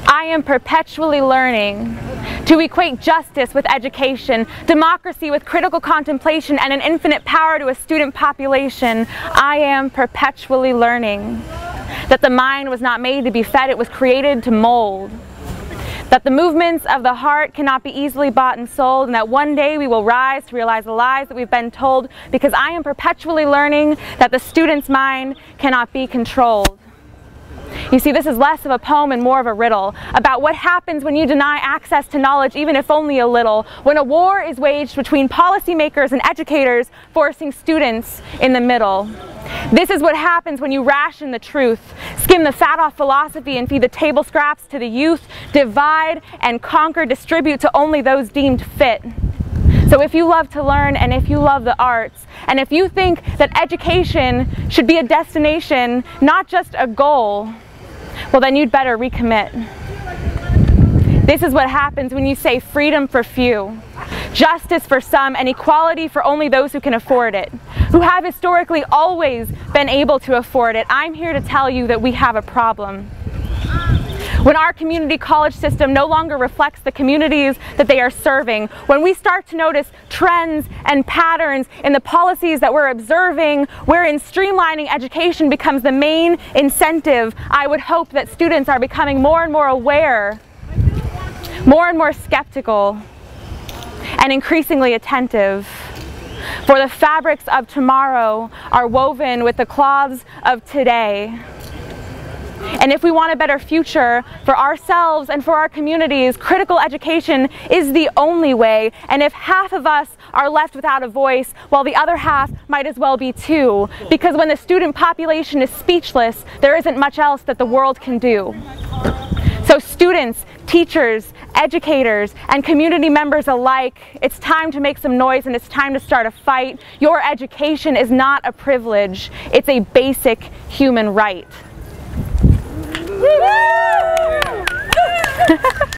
I am perpetually learning to equate justice with education, democracy with critical contemplation, and an infinite power to a student population. I am perpetually learning that the mind was not made to be fed, it was created to mold. That the movements of the heart cannot be easily bought and sold, and that one day we will rise to realize the lies that we've been told, because I am perpetually learning that the student's mind cannot be controlled. You see, this is less of a poem and more of a riddle about what happens when you deny access to knowledge, even if only a little, when a war is waged between policymakers and educators, forcing students in the middle. This is what happens when you ration the truth, skim the fat off philosophy and feed the table scraps to the youth, divide and conquer, distribute to only those deemed fit. So if you love to learn, and if you love the arts, and if you think that education should be a destination, not just a goal, well then you'd better recommit. This is what happens when you say freedom for few, justice for some, and equality for only those who can afford it, who have historically always been able to afford it. I'm here to tell you that we have a problem. When our community college system no longer reflects the communities that they are serving, when we start to notice trends and patterns in the policies that we're observing, wherein streamlining education becomes the main incentive, I would hope that students are becoming more and more aware, more and more skeptical, and increasingly attentive. For the fabrics of tomorrow are woven with the cloths of today. And if we want a better future for ourselves and for our communities, critical education is the only way. And if half of us are left without a voice, well, the other half might as well be too. Because when the student population is speechless, there isn't much else that the world can do. So students, teachers, educators, and community members alike, it's time to make some noise and it's time to start a fight. Your education is not a privilege, it's a basic human right. Woo!